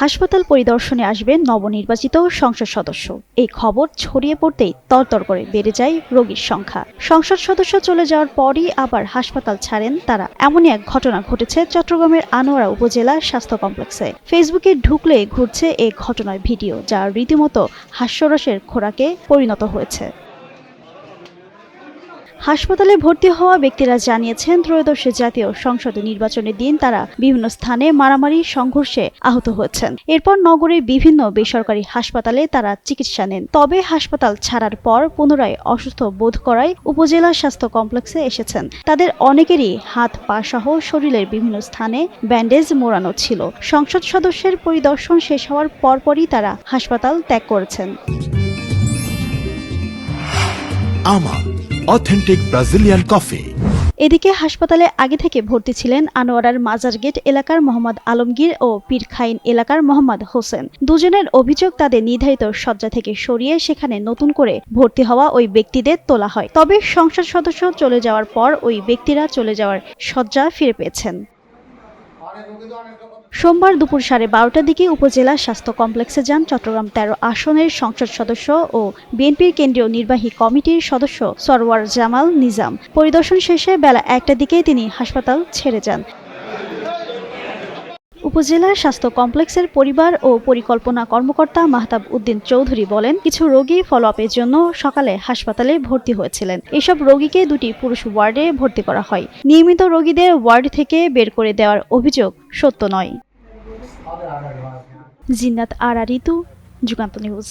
হাসপাতাল পরিদর্শনে আসবেন নবনির্বাচিত সংসদ সদস্য। এই খবর ছড়িয়ে পড়তেই তরতর করে বেড়ে যায় রোগীর সংখ্যা। সংসদ সদস্য চলে যাওয়ার পরই আবার হাসপাতাল ছাড়েন তারা। এমনই এক ঘটনা ঘটেছে চট্টগ্রামের আনোয়ারা উপজেলা স্বাস্থ্য কমপ্লেক্সে। ফেসবুকে ঢুকলে ঘুরছে এই ঘটনার ভিডিও, যা রীতিমতো হাস্যরসের খোরাকে পরিণত হয়েছে। হাসপাতালে ভর্তি হওয়া ব্যক্তিরা জানিয়েছেন, ত্রয়োদশ জাতীয় সংসদ নির্বাচনের দিন তারা বিভিন্ন স্থানে মারামারি সংঘর্ষে আহত হয়েছেন। এরপর নগরের বিভিন্ন বেসরকারি হাসপাতালে তারা চিকিৎসা নেন। তবে হাসপাতাল ছাড়ার পর পুনরায় অসুস্থ বোধ করায় উপজেলা স্বাস্থ্য কমপ্লেক্সে এসেছেন। তাদের অনেকেরই হাত পা সহ শরীরের বিভিন্ন স্থানে ব্যান্ডেজ মোড়ানো ছিল। সংসদ সদস্যের পরিদর্শন শেষ হওয়ার পরপরই তারা হাসপাতাল ত্যাগ করেছেন। Authentic Brazilian coffee. এদিকে হাসপাতালে আগে থেকে ভর্তি ছিলেন আনোয়ারার মাজার গেট এলাকার মোহাম্মদ আলমগীর ও পীরখাইন এলাকার মোহাম্মদ হোসেন। দুজনের অভিযোগ, তাদের নির্ধারিত শয্যা থেকে সরিয়ে সেখানে নতুন করে ভর্তি হওয়া ওই ব্যক্তিদের তোলা হয়। তবে সংসদ সদস্য চলে যাওয়ার পর ওই ব্যক্তিরা চলে যাওয়ার শয্যা ফিরে পেয়েছেন। সোমবার দুপুর 12:30টার দিকে উপজেলা স্বাস্থ্য কমপ্লেক্সে যান চট্টগ্রাম 13 আসনের সংসদ সদস্য ও বিএনপির কেন্দ্রীয় নির্বাহী কমিটির সদস্য সরওয়ার জামাল নিজাম। পরিদর্শন শেষে বেলা 1টার দিকে তিনি হাসপাতাল ছেড়ে যান। উপজেলা স্বাস্থ্য কমপ্লেক্সের পরিবার ও পরিকল্পনা কর্মকর্তা মাহতাব উদ্দিন চৌধুরী বলেন, কিছু রোগী ফলো আপের জন্য সকালে হাসপাতালে ভর্তি হয়েছিলেন। এসব রোগীকে দুটি পুরুষ ওয়ার্ডে ভর্তি করা হয়। নিয়মিত রোগীদের ওয়ার্ড থেকে বের করে দেওয়ার অভিযোগ সত্য নয়। জিন্নাত আরা ঋতু, যুগান্ত নিউজ।